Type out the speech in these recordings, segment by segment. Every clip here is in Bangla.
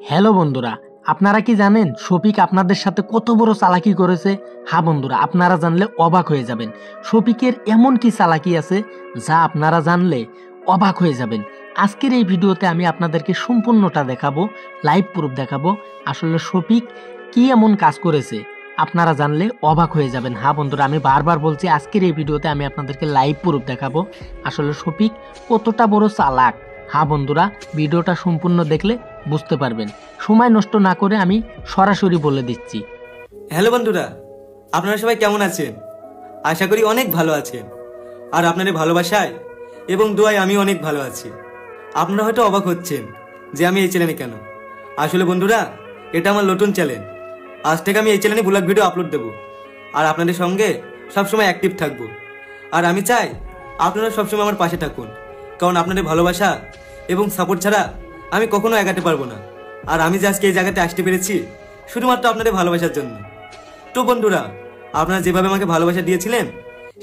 হ্যালো বন্ধুরা, আপনারা কি জানেন শফিক আপনাদের সাথে কত বড় চালাকি করেছে? হ্যাঁ বন্ধুরা, আপনারা জানলে অবাক হয়ে যাবেন। শফিকের এমন কি চালাকি আছে যা আপনারা জানলে অবাক হয়ে যাবেন। আজকের এই ভিডিওতে আমি আপনাদেরকে সম্পূর্ণটা দেখাবো, লাইভ প্রুফ দেখাবো। আসলে শফিক কি এমন কাজ করেছে আপনারা জানলে অবাক হয়ে যাবেন। হ্যাঁ বন্ধুরা, আমি বারবার বলছি আজকের এই ভিডিওতে আমি আপনাদেরকে লাইভ প্রুফ দেখাবো আসলে শফিক কতটা বড় চালাক। হ্যাঁ বন্ধুরা, ভিডিওটা সম্পূর্ণ দেখলে বুঝতে পারবেন। সময় নষ্ট না করে আমি সরাসরি বলে দিচ্ছি। হ্যালো বন্ধুরা, আপনারা সবাই কেমন আছেন? আশা করি অনেক ভালো আছেন। আর আপনাদের ভালোবাসায় এবং দোয়ায় আমি অনেক ভালো আছি। আপনারা হয়তো অবাক হচ্ছেন যে আমি এই চ্যানেলে কেন। আসলে বন্ধুরা, এটা আমার নতুন চ্যানেল। আজ থেকে আমি এই চ্যানেলে ব্লগ ভিডিও আপলোড দেবো আর আপনাদের সঙ্গে সবসময় অ্যাক্টিভ থাকবো। আর আমি চাই আপনারা সবসময় আমার পাশে থাকুন, কারণ আপনাদের ভালোবাসা এবং সাপোর্ট ছাড়া আমি কখনো এগাতে পারবো না। আর আমি যে আজকে এই জায়গাতে আসতে পেরেছি শুধুমাত্র আপনাদের ভালোবাসার জন্য। তো বন্ধুরা, আপনারা যেভাবে আমাকে ভালোবাসা দিয়েছিলেন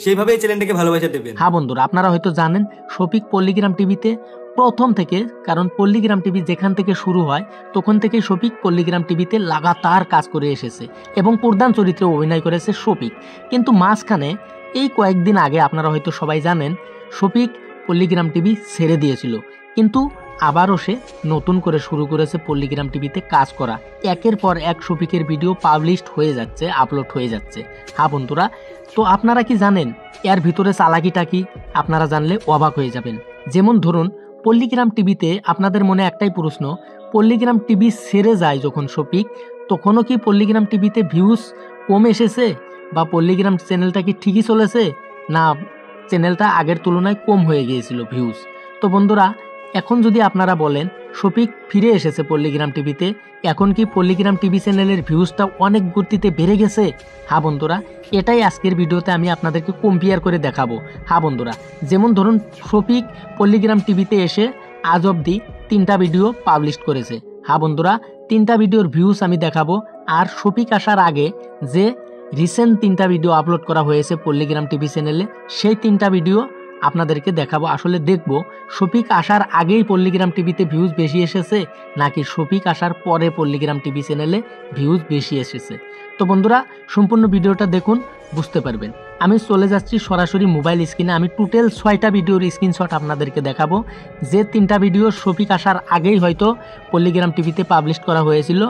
সেইভাবে এই চ্যানেলটাকে ভালোবাসা দেবেন। হ্যাঁ বন্ধুরা, আপনারা হয়তো জানেন শফিক পল্লীগ্রাম টিভিতে প্রথম থেকে, কারণ পল্লীগ্রাম টিভি যেখান থেকে শুরু হয় তখন থেকেই শফিক পল্লীগ্রাম টিভিতে লাগাতার কাজ করে এসেছে এবং প্রধান চরিত্রে অভিনয় করেছে শফিক। কিন্তু মাঝখানে এই কয়েকদিন আগে আপনারা হয়তো সবাই জানেন শফিক পল্লীগ্রাম টিভি ছেড়ে দিয়েছিল, কিন্তু আবারও সে নতুন করে শুরু করেছে পল্লীগ্রাম টিভিতে কাজ করা। একের পর এক শফিকের ভিডিও পাবলিশড হয়ে যাচ্ছে, আপলোড হয়ে যাচ্ছে। হ্যাঁ বন্ধুরা, তো আপনারা কি জানেন এর ভিতরে চালাকিটা কি? আপনারা জানলে অবাক হয়ে যাবেন। যেমন ধরুন, পল্লীগ্রাম টিভিতে আপনাদের মনে একটাই প্রশ্ন, পল্লীগ্রাম টিভি ছেড়ে যায় যখন শফিক, তখনও কি পল্লীগ্রাম টিভিতে ভিউজ কম এসেছে, বা পল্লীগ্রাম চ্যানেলটা কি ঠিকই চলেছে, না চ্যানেলটা আগের তুলনায় কম হয়ে গিয়েছিল ভিউজ? তো বন্ধুরা, এখন যদি আপনারা বলেন শফিক ফিরে এসেছে পল্লীগ্রাম টিভিতে, এখন কি পল্লীগ্রাম টিভি চ্যানেলের ভিউজটা অনেক গতিতে বেড়ে গেছে? হ্যাঁ বন্ধুরা, এটাই আজকের ভিডিওতে আমি আপনাদেরকে কম্পেয়ার করে দেখাবো। হ্যাঁ বন্ধুরা, যেমন ধরুন শফিক পল্লীগ্রাম টিভিতে এসে আজ অবধি 3টা ভিডিও পাবলিশ করেছে। হ্যাঁ বন্ধুরা, 3টা ভিডিওর ভিউজ আমি দেখাবো। আর শফিক আসার আগে যে রিসেন্ট 3টা ভিডিও আপলোড করা হয়েছে পল্লীগ্রাম টিভি চ্যানেলে, সেই 3টা ভিডিও আপনাদেরকে দেখাবো। আসলে দেখব শফিক আসার আগেই পল্লীগ্রাম টিভিতে ভিউজ বেশি এসেছে, নাকি শফিক আসার পরে পল্লীগ্রাম টিভি চ্যানেলে ভিউজ বেশি এসেছে। তো বন্ধুরা, সম্পূর্ণ ভিডিওটা দেখুন, বুঝতে পারবেন। আমি চলে যাচ্ছি সরাসরি মোবাইল স্ক্রিনে। আমি টোটাল 6টা ভিডিওর স্ক্রিনশট আপনাদেরকে দেখাবো, যে 3টা ভিডিও শফিক আসার আগেই হয়তো পল্লীগ্রাম টিভিতে পাবলিশ করা হয়েছিল,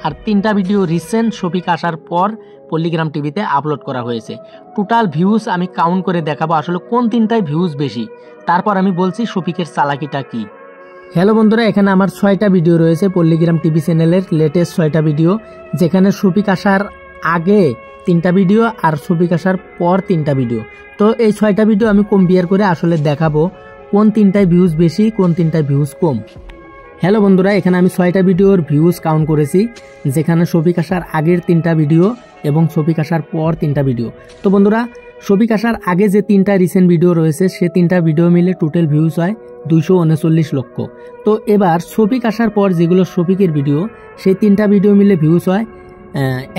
আর 3টা ভিডিও রিসেন্ট শফিক আসার পর পল্লীগ্রাম টিভিতে আপলোড করা হয়েছে। টোটাল ভিউজ আমি কাউন্ট করে দেখাবো আসলে কোন 3টায় ভিউজ বেশি। তারপর আমি বলছি শফিকের চালাকিটা কি। হ্যালো বন্ধুরা, এখানে আমার 6টা ভিডিও রয়েছে পল্লীগ্রাম টিভি চ্যানেলের লেটেস্ট 6টা ভিডিও, যেখানে শফিক আসার আগে 3টা ভিডিও আর শফিক আসার পর 3টা ভিডিও। তো এই 6টা ভিডিও আমি কম্পেয়ার করে আসলে দেখাবো কোন 3টায় ভিউজ বেশি, কোন 3টায় ভিউজ কম। হ্যালো বন্ধুরা, এখানে আমি 6টা ভিডিওর ভিউজ কাউন্ট করেছি, যেখানে শফিক আসার আগের 3টা ভিডিও এবং শফিক আসার পর 3টা ভিডিও। তো বন্ধুরা, শফিক আসার আগে যে 3টা রিসেন্ট ভিডিও রয়েছে সে 3টা ভিডিও মিলে টোটাল ভিউজ হয় 239 লক্ষ। তো এবার শফিক আসার পর যেগুলো শফিকের ভিডিও, সেই 3টা ভিডিও মিলে ভিউজ হয়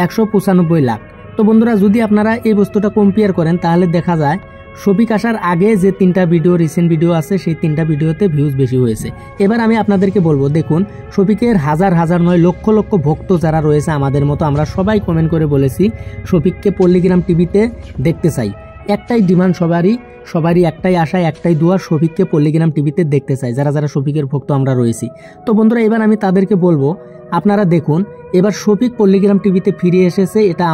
195 লাখ। তো বন্ধুরা, যদি আপনারা এই বস্তুটা কম্পেয়ার করেন তাহলে দেখা যায় শফিক আসার আগে যে 3টা ভিডিও রিসেন্ট ভিডিও আছে সেই 3টা ভিডিওতে ভিউজ বেশি হয়েছে। এবার আমি আপনাদেরকে বলবো, দেখুন শফিকের হাজার হাজার নয় লক্ষ লক্ষ ভক্ত যারা রয়েছে আমাদের মতো, আমরা সবাই কমেন্ট করে বলেছি শফিককে পল্লীগ্রাম টিভিতে দেখতে চাই। একটাই ডিমান্ড সবারই একটাই আশা, একটাই দোয়া, শফিককে পল্লীগ্রাম টিভিতে দেখতে চাই, যারা যারা শফিকের ভক্ত আমরা রয়েছি। তো বন্ধুরা, এবার আমি তাদেরকে বলবো আপনারা দেখুন, এবার শফিক পল্লীগ্রাম টিভিতে ফিরে এসেছে, এটা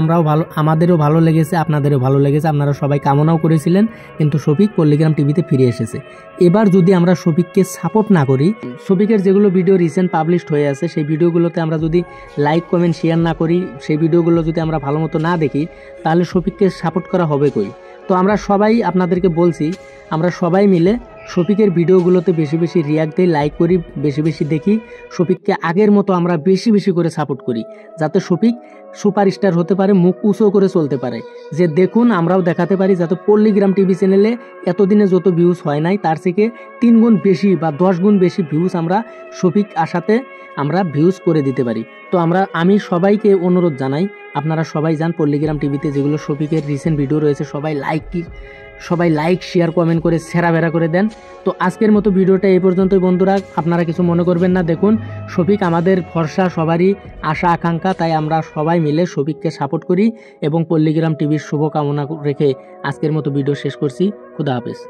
আমাদেরও ভালো লেগেছে, আপনাদেরও ভালো লেগেছে, আপনারা সবাই কামনাও করেছিলেন, কিন্তু শফিক পল্লীগ্রাম টিভিতে ফিরে এসেছে। এবার যদি আমরা শফিককে সাপোর্ট না করি, শফিকের যেগুলো ভিডিও রিসেন্ট পাবলিশড হয়ে আছে সেই ভিডিওগুলোতে আমরা যদি লাইক কমেন্ট শেয়ার না করি, সেই ভিডিওগুলো যদি আমরা ভালো মতো না দেখি, তাহলে শফিককে সাপোর্ট করা হবে কই? তো আমরা সবাই আপনাদেরকে বলছি, আমরা সবাই মিলে শফিকের ভিডিওগুলোতে বেশি বেশি রিয়াক্ট দিই, লাইক করি, বেশি বেশি দেখি, শফিককে আগের মতো আমরা বেশি বেশি করে সাপোর্ট করি, যাতে শফিক সুপারস্টার হতে পারে, মুখ উঁচু করে চলতে পারে, যে দেখুন আমরাও দেখাতে পারি, যাতে পল্লীগ্রাম টিভি চ্যানেলে এতদিনে যত ভিউজ হয় নাই তার থেকে 3 গুণ বেশি বা 10 গুণ বেশি ভিউজ আমরা শফিক আসাতে আমরা ভিউজ করে দিতে পারি। তো আমি সবাইকে অনুরোধ জানাই, আপনারা সবাই যান পল্লীগ্রাম টিভিতে, যেগুলো শফিকের রিসেন্ট ভিডিও রয়েছে সবাই সবাই লাইক শেয়ার কমেন্ট করে সেরাবেরা করে দেন। তো আজকের মতো ভিডিওটা এই পর্যন্তই বন্ধুরা, আপনারা কিছু মনে করবেন না। দেখুন শফিক আমাদের ভরসা, সবারই আশা আকাঙ্ক্ষা, তাই আমরা সবাই মিলে শফিককে সাপোর্ট করি এবং পল্লীগ্রাম টিভির শুভকামনা রেখে আজকের মতো ভিডিও শেষ করছি। খুদা হাফেজ।